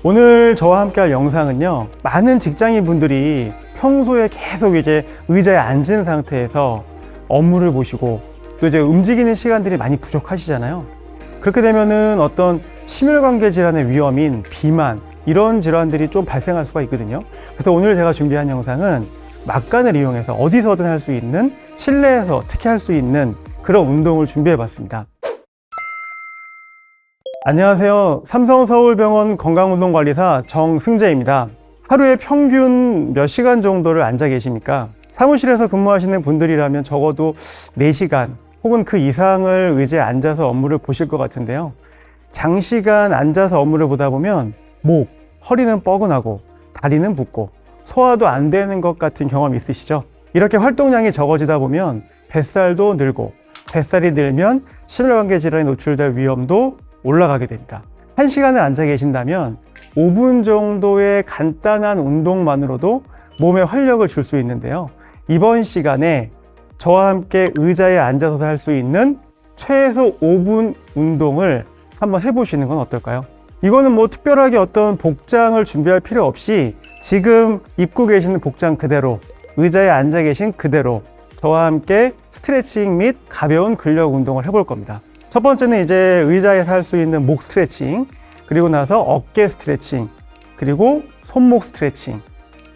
오늘 저와 함께 할 영상은요, 많은 직장인 분들이 평소에 계속 이제 의자에 앉은 상태에서 업무를 보시고 또 이제 움직이는 시간들이 많이 부족하시잖아요. 그렇게 되면은 어떤 심혈관계 질환의 위험인 비만, 이런 질환들이 좀 발생할 수가 있거든요. 그래서 오늘 제가 준비한 영상은 막간을 이용해서 어디서든 할 수 있는, 실내에서 특히 할 수 있는 그런 운동을 준비해 봤습니다. 안녕하세요. 삼성서울병원 건강운동관리사 정승재입니다. 하루에 평균 몇 시간 정도를 앉아 계십니까? 사무실에서 근무하시는 분들이라면 적어도 4시간 혹은 그 이상을 의자에 앉아서 업무를 보실 것 같은데요. 장시간 앉아서 업무를 보다 보면 목, 허리는 뻐근하고 다리는 붓고 소화도 안 되는 것 같은 경험 있으시죠? 이렇게 활동량이 적어지다 보면 뱃살도 늘고, 뱃살이 늘면 심혈관계 질환에 노출될 위험도 올라가게 됩니다. 1시간을 앉아 계신다면 5분 정도의 간단한 운동만으로도 몸에 활력을 줄 수 있는데요. 이번 시간에 저와 함께 의자에 앉아서 할 수 있는 최소 5분 운동을 한번 해보시는 건 어떨까요? 이거는 뭐 특별하게 어떤 복장을 준비할 필요 없이 지금 입고 계시는 복장 그대로, 의자에 앉아 계신 그대로 저와 함께 스트레칭 및 가벼운 근력 운동을 해볼 겁니다. 첫 번째는 이제 의자에서 할 수 있는 목 스트레칭, 그리고 나서 어깨 스트레칭, 그리고 손목 스트레칭,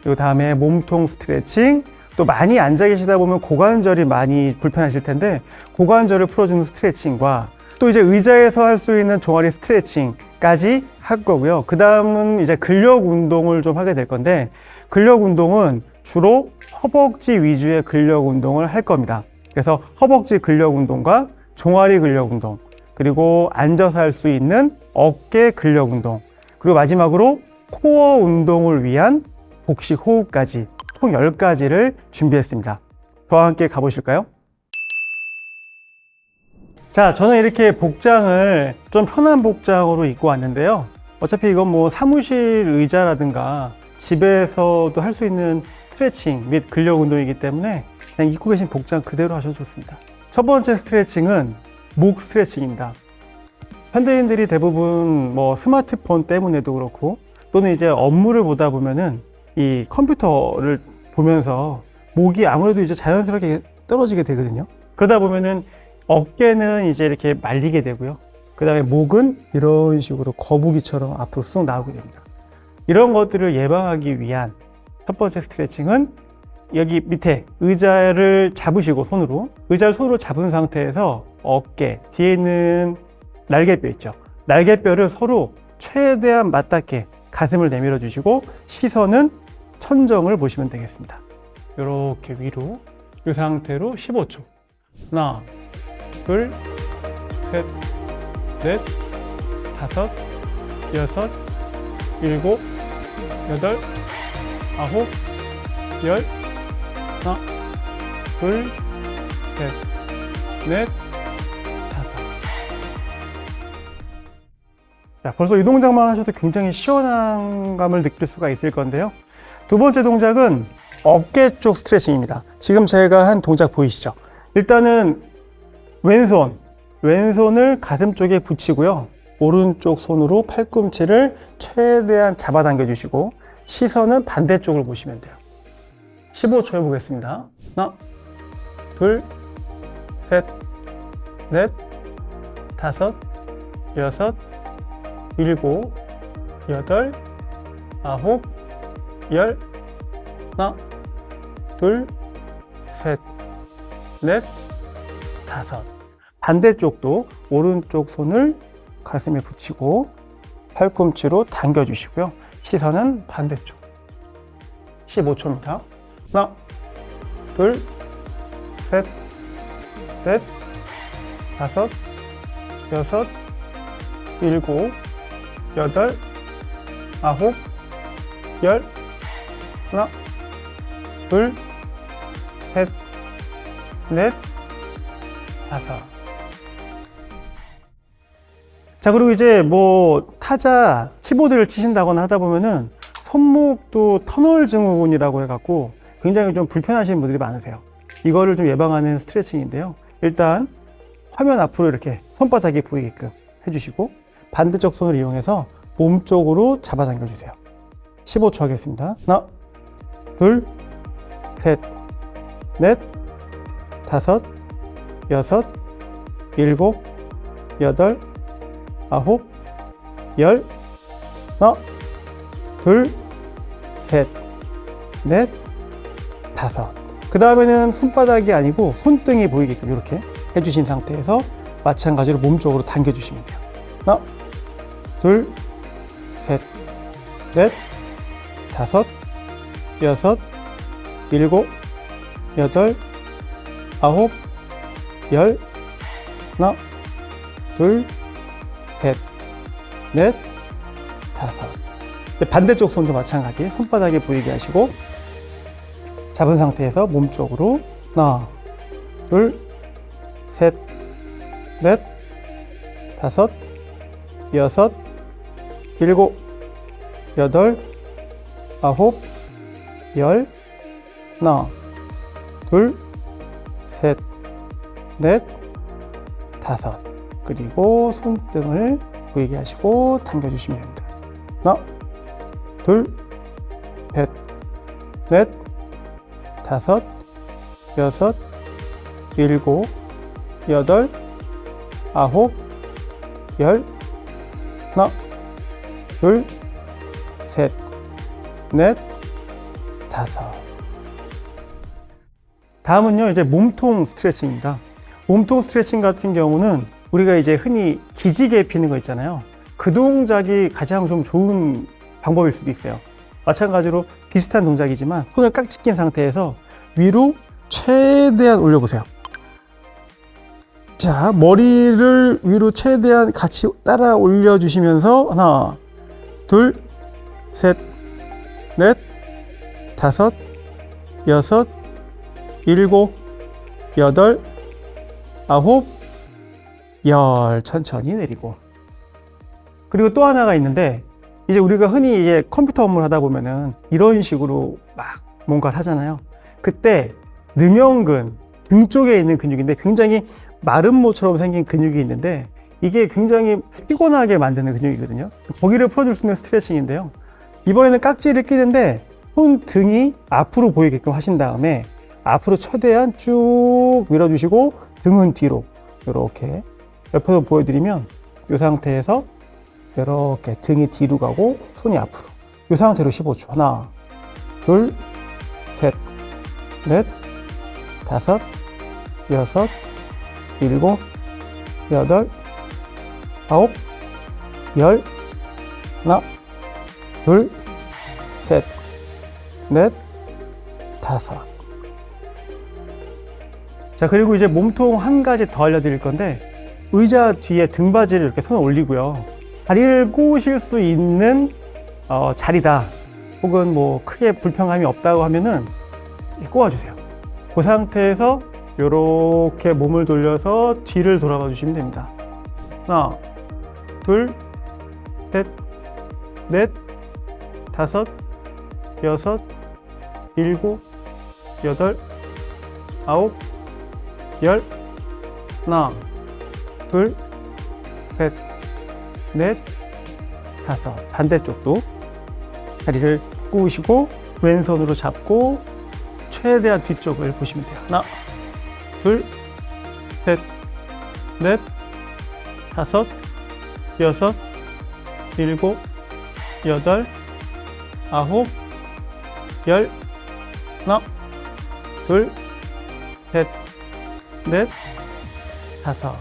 그리고 다음에 몸통 스트레칭, 또 많이 앉아 계시다 보면 고관절이 많이 불편하실 텐데 고관절을 풀어주는 스트레칭과 또 이제 의자에서 할 수 있는 종아리 스트레칭까지 할 거고요. 그 다음은 이제 근력 운동을 좀 하게 될 건데, 근력 운동은 주로 허벅지 위주의 근력 운동을 할 겁니다. 그래서 허벅지 근력 운동과 종아리 근력 운동, 그리고 앉아서 할 수 있는 어깨 근력 운동, 그리고 마지막으로 코어 운동을 위한 복식 호흡까지 총 10가지를 준비했습니다. 저와 함께 가보실까요? 자, 저는 이렇게 복장을 좀 편한 복장으로 입고 왔는데요. 어차피 이건 뭐 사무실 의자라든가 집에서도 할 수 있는 스트레칭 및 근력 운동이기 때문에 그냥 입고 계신 복장 그대로 하셔도 좋습니다. 첫 번째 스트레칭은 목 스트레칭입니다. 현대인들이 대부분 뭐 스마트폰 때문에도 그렇고 또는 이제 업무를 보다 보면은 이 컴퓨터를 보면서 목이 아무래도 이제 자연스럽게 떨어지게 되거든요. 그러다 보면은 어깨는 이제 이렇게 말리게 되고요. 그 다음에 목은 이런 식으로 거북이처럼 앞으로 쑥 나오게 됩니다. 이런 것들을 예방하기 위한 첫 번째 스트레칭은 여기 밑에 의자를 잡으시고 의자를 손으로 잡은 상태에서 어깨, 뒤에 있는 날개뼈 있죠. 날개뼈를 서로 최대한 맞닿게 가슴을 내밀어 주시고 시선은 천정을 보시면 되겠습니다. 이렇게 위로, 이 상태로 15초. 하나, 둘, 셋, 넷, 다섯, 여섯, 일곱, 여덟, 아홉, 열, 하나, 둘, 셋, 넷, 다섯. 자, 벌써 이 동작만 하셔도 굉장히 시원한 감을 느낄 수가 있을 건데요. 두 번째 동작은 어깨 쪽 스트레칭입니다. 지금 제가 한 동작 보이시죠? 일단은 왼손을 가슴 쪽에 붙이고요. 오른쪽 손으로 팔꿈치를 최대한 잡아당겨 주시고 시선은 반대쪽을 보시면 돼요. 15초 해보겠습니다. 하나, 둘, 셋, 넷, 다섯, 여섯, 일곱, 여덟, 아홉, 열, 하나, 둘, 셋, 넷, 다섯. 반대쪽도 오른쪽 손을 가슴에 붙이고 팔꿈치로 당겨주시고요. 시선은 반대쪽. 15초입니다. 하나, 둘, 셋, 넷, 다섯, 여섯, 일곱, 여덟, 아홉, 열, 하나, 둘, 셋, 넷, 다섯. 자, 그리고 이제 뭐 타자, 키보드를 치신다거나 하다 보면은 손목도 터널 증후군이라고 해갖고 굉장히 좀 불편하신 분들이 많으세요. 이거를 좀 예방하는 스트레칭인데요. 일단 화면 앞으로 이렇게 손바닥이 보이게끔 해주시고 반대쪽 손을 이용해서 몸쪽으로 잡아당겨 주세요. 15초 하겠습니다. 하나, 둘, 셋, 넷, 다섯, 여섯, 일곱, 여덟, 아홉, 열. 하나, 둘, 셋, 넷, 다섯. 그 다음에는 손바닥이 아니고 손등이 보이게끔 이렇게 해주신 상태에서 마찬가지로 몸쪽으로 당겨주시면 돼요. 하나, 둘, 셋, 넷, 다섯, 여섯, 일곱, 여덟, 아홉, 열. 하나, 둘, 셋, 넷, 다섯. 반대쪽 손도 마찬가지 손바닥에 보이게 하시고 잡은 상태에서 몸쪽으로 하나, 둘, 셋, 넷, 다섯, 여섯, 일곱, 여덟, 아홉, 열. 하나, 둘, 셋, 넷, 다섯. 그리고 손등을 보이게 하시고 당겨주시면 됩니다. 하나, 둘, 셋, 넷, 다섯, 여섯, 일곱, 여덟, 아홉, 열. 하나, 둘, 셋, 넷, 다섯. 다음은요, 이제 몸통 스트레칭입니다. 몸통 스트레칭 같은 경우는 우리가 이제 흔히 기지개 피는 거 있잖아요. 그 동작이 가장 좀 좋은 방법일 수도 있어요. 마찬가지로 비슷한 동작이지만 손을 깍지 낀 상태에서 위로 최대한 올려보세요. 자, 머리를 위로 최대한 같이 따라 올려주시면서 하나, 둘, 셋, 넷, 다섯, 여섯, 일곱, 여덟, 아홉, 열. 천천히 내리고. 그리고 또 하나가 있는데 이제 우리가 흔히 이제 컴퓨터 업무를 하다 보면은 이런 식으로 막 뭔가를 하잖아요. 그때 능형근, 등 쪽에 있는 근육인데 굉장히 마른 모처럼 생긴 근육이 있는데 이게 굉장히 피곤하게 만드는 근육이거든요. 거기를 풀어줄 수 있는 스트레칭인데요. 이번에는 깍지를 끼는데 손 등이 앞으로 보이게끔 하신 다음에 앞으로 최대한 쭉 밀어주시고 등은 뒤로 이렇게 옆에서 보여드리면 이 상태에서 이렇게 등이 뒤로 가고 손이 앞으로 이 상태로 15초. 하나, 둘, 셋, 넷, 다섯, 여섯, 일곱, 여덟, 아홉, 열. 하나, 둘, 셋, 넷, 다섯. 자, 그리고 이제 몸통 한 가지 더 알려드릴 건데 의자 뒤에 등받이를 이렇게 손을 올리고요. 다리를 꼬으실 수 있는 자리다. 혹은 뭐 크게 불편감이 없다고 하면은 꼬아주세요. 그 상태에서 이렇게 몸을 돌려서 뒤를 돌아봐 주시면 됩니다. 하나, 둘, 셋, 넷, 다섯, 여섯, 일곱, 여덟, 아홉, 열. 하나, 둘, 셋, 넷, 다섯. 반대쪽도 다리를 꼬으시고 왼손으로 잡고 최대한 뒤쪽을 보시면 돼요. 하나, 둘, 셋, 넷, 다섯, 여섯, 일곱, 여덟, 아홉, 열. 하나, 둘, 셋, 넷, 다섯.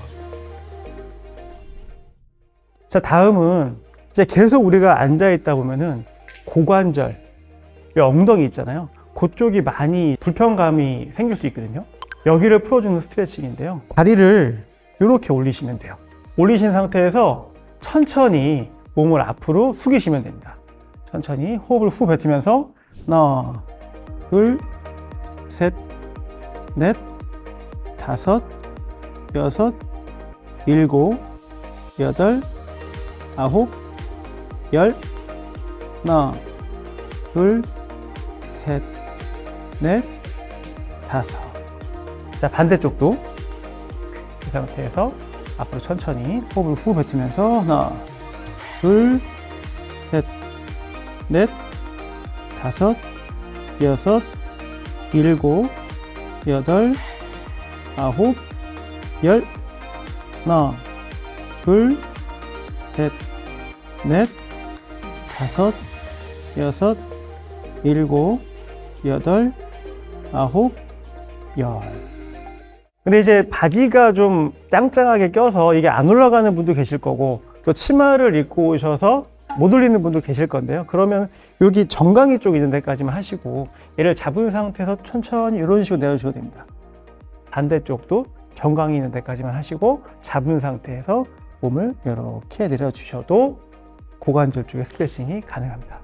자, 다음은 이제 계속 우리가 앉아 있다 보면은 고관절, 엉덩이 있잖아요. 그쪽이 많이 불편감이 생길 수 있거든요. 여기를 풀어주는 스트레칭인데요. 다리를 이렇게 올리시면 돼요. 올리신 상태에서 천천히 몸을 앞으로 숙이시면 됩니다. 천천히 호흡을 후 뱉으면서 하나, 둘, 셋, 넷, 다섯, 여섯, 일곱, 여덟, 아홉, 열. 하나, 둘, 셋, 넷, 다섯. 자, 반대쪽도 이 상태에서 앞으로 천천히 호흡을 후 뱉으면서 하나, 둘, 셋, 넷, 다섯, 여섯, 일곱, 여덟, 아홉, 열. 하나, 둘, 셋, 넷, 다섯, 여섯, 일곱, 여덟, 아홉, 열. 근데 이제 바지가 좀 짱짱하게 껴서 이게 안 올라가는 분도 계실 거고, 또 치마를 입고 오셔서 못 올리는 분도 계실 건데요. 그러면 여기 정강이 쪽 있는 데까지만 하시고, 얘를 잡은 상태에서 천천히 이런 식으로 내려주셔도 됩니다. 반대쪽도 정강이 있는 데까지만 하시고, 잡은 상태에서 몸을 이렇게 내려주셔도 고관절 쪽에 스트레칭이 가능합니다.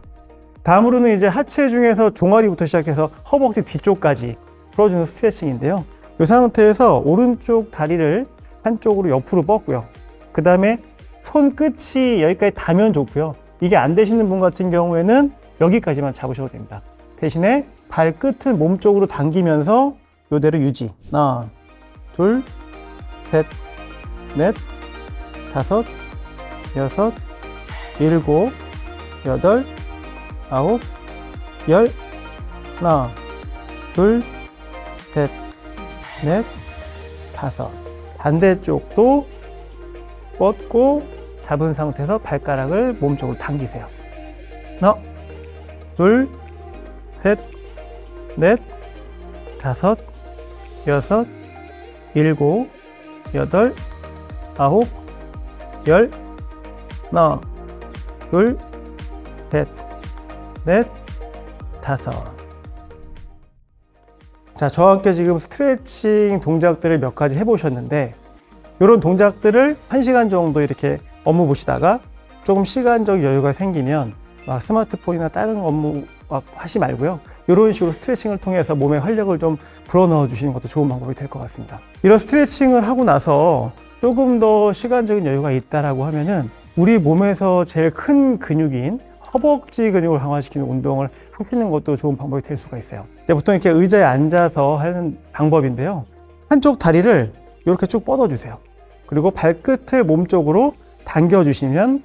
다음으로는 이제 하체 중에서 종아리부터 시작해서 허벅지 뒤쪽까지 풀어주는 스트레칭인데요. 이 상태에서 오른쪽 다리를 한쪽으로 옆으로 뻗고요. 그 다음에 손끝이 여기까지 닿으면 좋고요. 이게 안 되시는 분 같은 경우에는 여기까지만 잡으셔도 됩니다. 대신에 발끝은 몸쪽으로 당기면서 이대로 유지. 하나, 둘, 셋, 넷, 다섯, 여섯, 일곱, 여덟, 아홉, 열. 하나, 둘, 셋, 넷, 다섯. 반대쪽도 뻗고 잡은 상태에서 발가락을 몸쪽으로 당기세요. 하나, 둘, 셋, 넷, 다섯, 여섯, 일곱, 여덟, 아홉, 열. 하나, 둘, 셋, 넷, 다섯. 자, 저와 함께 지금 스트레칭 동작들을 몇 가지 해보셨는데, 이런 동작들을 1시간 정도 이렇게 업무 보시다가 조금 시간적 여유가 생기면 막 스마트폰이나 다른 업무 막 하시 말고요. 이런 식으로 스트레칭을 통해서 몸에 활력을 좀 불어넣어 주시는 것도 좋은 방법이 될 것 같습니다. 이런 스트레칭을 하고 나서 조금 더 시간적인 여유가 있다라고 하면은 우리 몸에서 제일 큰 근육인 허벅지 근육을 강화시키는 운동을 하시는 것도 좋은 방법이 될 수가 있어요. 이제 보통 이렇게 의자에 앉아서 하는 방법인데요. 한쪽 다리를 이렇게 쭉 뻗어주세요. 그리고 발끝을 몸쪽으로 당겨주시면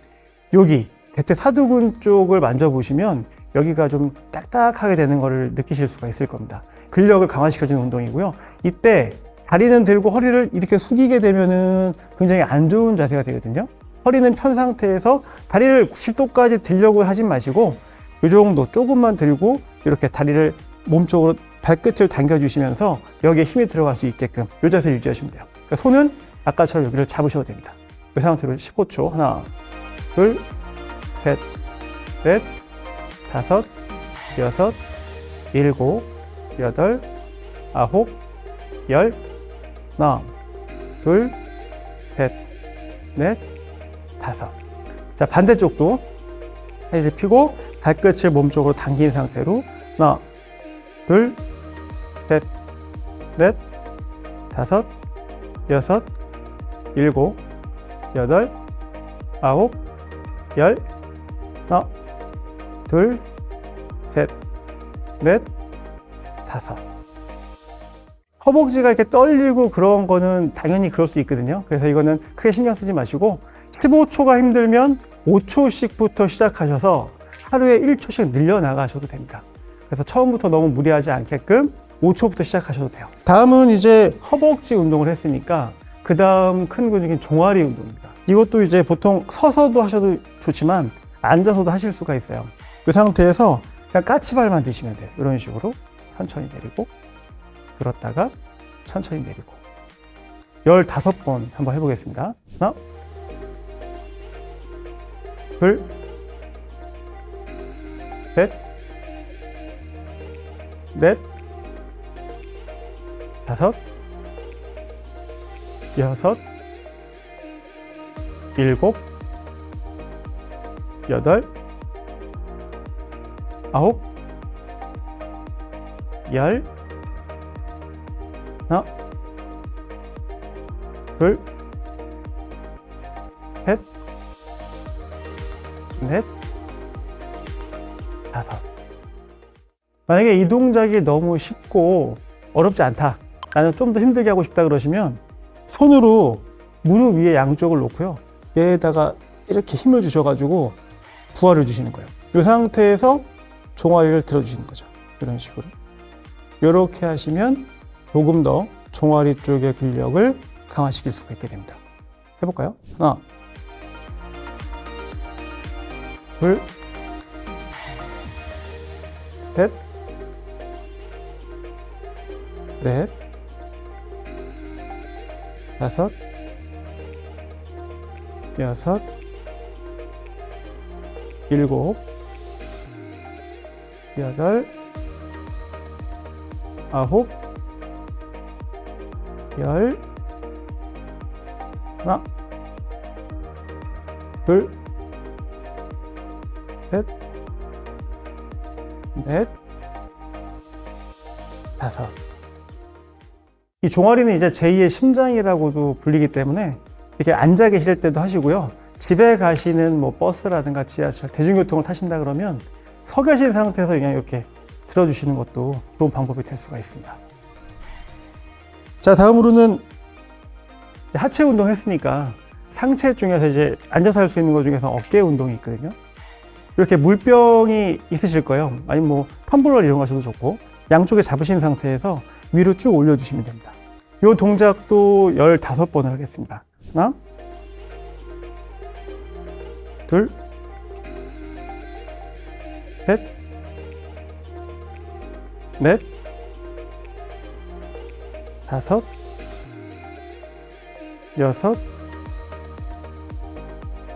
여기 대퇴사두근 쪽을 만져보시면 여기가 좀 딱딱하게 되는 것을 느끼실 수가 있을 겁니다. 근력을 강화시켜주는 운동이고요. 이때 다리는 들고 허리를 이렇게 숙이게 되면은 굉장히 안 좋은 자세가 되거든요. 허리는 편 상태에서 다리를 90도까지 들려고 하지 마시고 이 정도 조금만 들고 이렇게 다리를 몸쪽으로 발끝을 당겨주시면서 여기에 힘이 들어갈 수 있게끔 이 자세를 유지하시면 돼요. 그러니까 손은 아까처럼 여기를 잡으셔도 됩니다. 이 상태로 15초. 하나, 둘, 셋, 넷, 다섯, 여섯, 일곱, 여덟, 아홉, 열. 하나, 둘, 셋, 넷, 다섯. 자, 반대쪽도 다리를 펴고 발끝을 몸쪽으로 당긴 상태로 하나, 둘, 셋, 넷, 다섯, 여섯, 일곱, 여덟, 아홉, 열. 하나, 둘, 셋, 넷, 다섯. 허벅지가 이렇게 떨리고 그런 거는 당연히 그럴 수 있거든요. 그래서 이거는 크게 신경 쓰지 마시고 15초가 힘들면 5초씩부터 시작하셔서 하루에 1초씩 늘려나가셔도 됩니다. 그래서 처음부터 너무 무리하지 않게끔 5초부터 시작하셔도 돼요. 다음은 이제 허벅지 운동을 했으니까 그 다음 큰 근육인 종아리 운동입니다. 이것도 이제 보통 서서도 하셔도 좋지만 앉아서도 하실 수가 있어요. 이 상태에서 그냥 까치발만 드시면 돼요. 이런 식으로 천천히 내리고 들었다가 천천히 내리고 15번 한번 해보겠습니다. 하나, 둘, 셋, 넷, 다섯, 여섯, 일곱, 여덟, 아홉, 열. 하나, 둘, 셋, 넷, 다섯. 만약에 이 동작이 너무 쉽고 어렵지 않다, 나는 좀 더 힘들게 하고 싶다 그러시면 손으로 무릎 위에 양쪽을 놓고요, 얘에다가 이렇게 힘을 주셔가지고 부하를 주시는 거예요. 이 상태에서 종아리를 들어주시는 거죠. 이런 식으로. 이렇게 하시면 조금 더 종아리 쪽의 근력을 강화시킬 수가 있게 됩니다. 해볼까요? 하나, 둘, 셋, 넷, 다섯, 여섯, 일곱, 여덟, 아홉, 열, 하나, 둘, 셋, 넷, 다섯. 이 종아리는 이제 제2의 심장이라고도 불리기 때문에 이렇게 앉아 계실 때도 하시고요. 집에 가시는 뭐 버스라든가 지하철, 대중교통을 타신다 그러면 서 계신 상태에서 그냥 이렇게 들어주시는 것도 좋은 방법이 될 수가 있습니다. 자, 다음으로는 하체 운동 했으니까 상체 중에서 이제 앉아서 할 수 있는 것 중에서 어깨 운동이 있거든요. 이렇게 물병이 있으실 거예요. 아니면 뭐 텀블러를 이용하셔도 좋고, 양쪽에 잡으신 상태에서 위로 쭉 올려주시면 됩니다. 이 동작도 15번을 하겠습니다. 하나, 둘, 셋, 넷, 다섯, 여섯,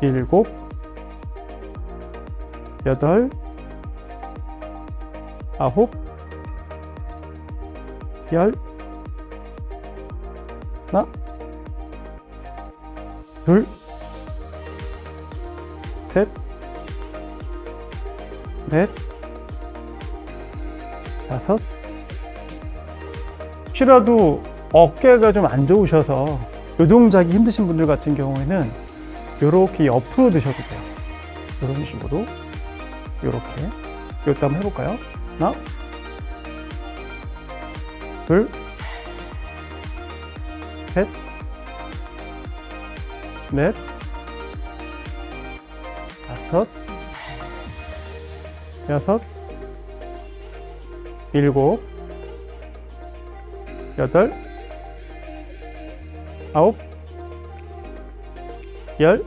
일곱, 여덟, 아홉, 열, 하나, 둘, 셋, 넷, 다섯. 혹시라도 어깨가 좀 안 좋으셔서 요 동작이 힘드신 분들 같은 경우에는 이렇게 옆으로 드셔도 돼요. 이런 식으로 이렇게. 이것도 한번 해볼까요? 하나, 둘, 셋, 넷, 다섯, 여섯, 일곱, 여덟, 아홉, 열,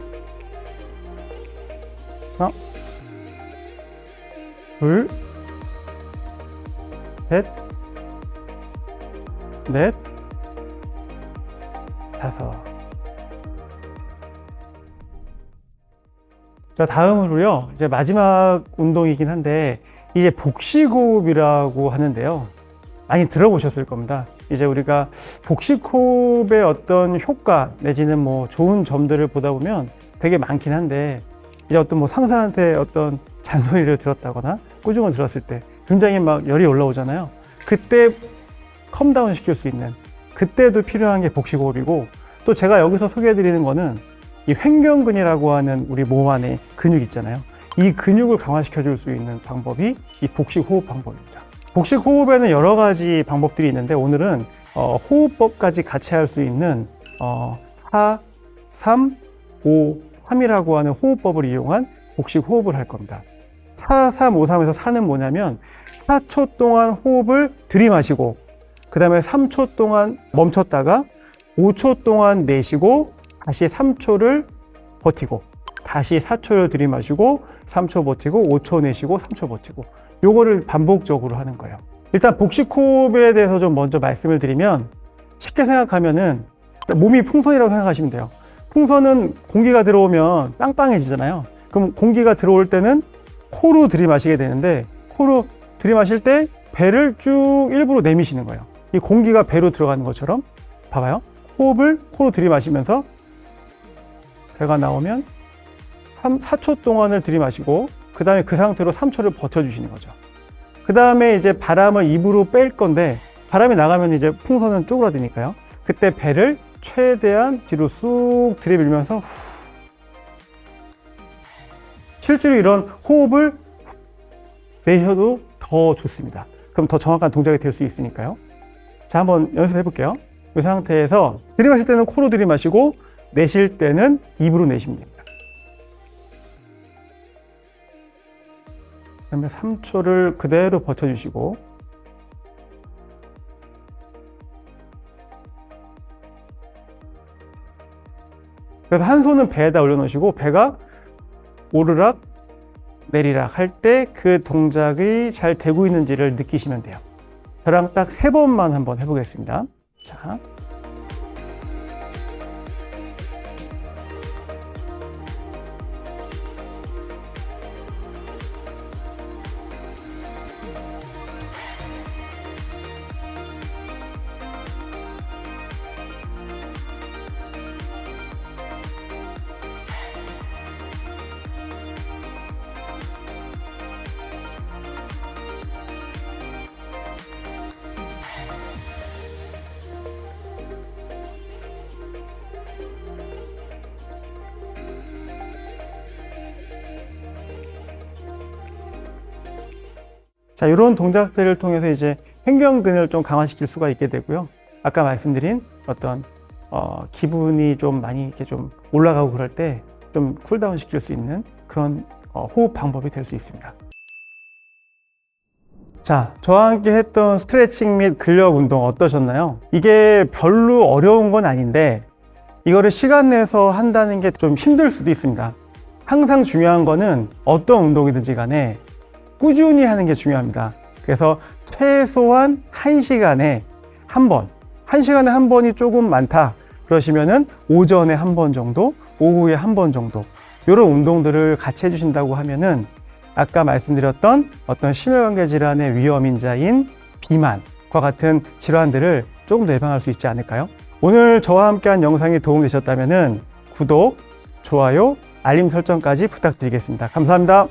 하나, 둘, 셋, 넷, 다섯. 자, 다음으로요, 이제 마지막 운동이긴 한데, 이제 복식호흡이라고 하는데요. 많이 들어보셨을 겁니다. 이제 우리가 복식호흡의 어떤 효과 내지는 뭐 좋은 점들을 보다 보면 되게 많긴 한데, 이제 어떤 뭐 상사한테 어떤 잔소리를 들었다거나 꾸중을 들었을 때 굉장히 막 열이 올라오잖아요. 그때 컴다운 시킬 수 있는, 그때도 필요한 게 복식호흡이고, 또 제가 여기서 소개해 드리는 거는 이 횡경근이라고 하는 우리 몸 안에 근육 있잖아요. 이 근육을 강화시켜 줄 수 있는 방법이 이 복식호흡 방법입니다. 복식호흡에는 여러 가지 방법들이 있는데, 오늘은 호흡법까지 같이 할 수 있는 4, 3, 5, 3이라고 하는 호흡법을 이용한 복식호흡을 할 겁니다. 4, 3, 5, 3에서 4는 뭐냐면 4초 동안 호흡을 들이마시고, 그 다음에 3초 동안 멈췄다가 5초 동안 내쉬고, 다시 3초를 버티고, 다시 4초를 들이마시고 3초 버티고 5초 내쉬고 3초 버티고, 요거를 반복적으로 하는 거예요. 일단 복식호흡에 대해서 좀 먼저 말씀을 드리면, 쉽게 생각하면은 몸이 풍선이라고 생각하시면 돼요. 풍선은 공기가 들어오면 빵빵해지잖아요. 그럼 공기가 들어올 때는 코로 들이마시게 되는데, 코로 들이마실 때 배를 쭉 일부러 내미시는 거예요. 이 공기가 배로 들어가는 것처럼. 봐봐요. 호흡을 코로 들이마시면서 배가 나오면 4초 동안을 들이마시고, 그 다음에 그 상태로 3초를 버텨주시는 거죠. 그 다음에 이제 바람을 입으로 뺄 건데, 바람이 나가면 이제 풍선은 쪼그라드니까요. 그때 배를 최대한 뒤로 쑥 들이밀면서 실제로 이런 호흡을 내셔도 더 좋습니다. 그럼 더 정확한 동작이 될 수 있으니까요. 자, 한번 연습해 볼게요. 이 상태에서 들이마실 때는 코로 들이마시고, 내쉴 때는 입으로 내시면 됩니다. 그다음에 3초를 그대로 버텨주시고, 그래서 한 손은 배에다 올려놓으시고 배가 오르락 내리락 할 때 그 동작이 잘 되고 있는지를 느끼시면 돼요. 저랑 딱 3번만 한번 해보겠습니다. 자. 자, 이런 동작들을 통해서 이제 횡격근을 좀 강화시킬 수가 있게 되고요. 아까 말씀드린 어떤 기분이 좀 많이 이렇게 좀 올라가고 그럴 때 좀 쿨다운 시킬 수 있는 그런 호흡 방법이 될 수 있습니다. 자, 저와 함께 했던 스트레칭 및 근력 운동 어떠셨나요? 이게 별로 어려운 건 아닌데 이거를 시간 내서 한다는 게 좀 힘들 수도 있습니다. 항상 중요한 거는 어떤 운동이든지 간에 꾸준히 하는 게 중요합니다. 그래서 최소한 1시간에 한 번, 1시간에 한 번이 조금 많다 그러시면은 오전에 한 번 정도, 오후에 한 번 정도 이런 운동들을 같이 해주신다고 하면은 아까 말씀드렸던 어떤 심혈관계 질환의 위험인자인 비만과 같은 질환들을 조금 더 예방할 수 있지 않을까요? 오늘 저와 함께한 영상이 도움되셨다면은 구독, 좋아요, 알림 설정까지 부탁드리겠습니다. 감사합니다.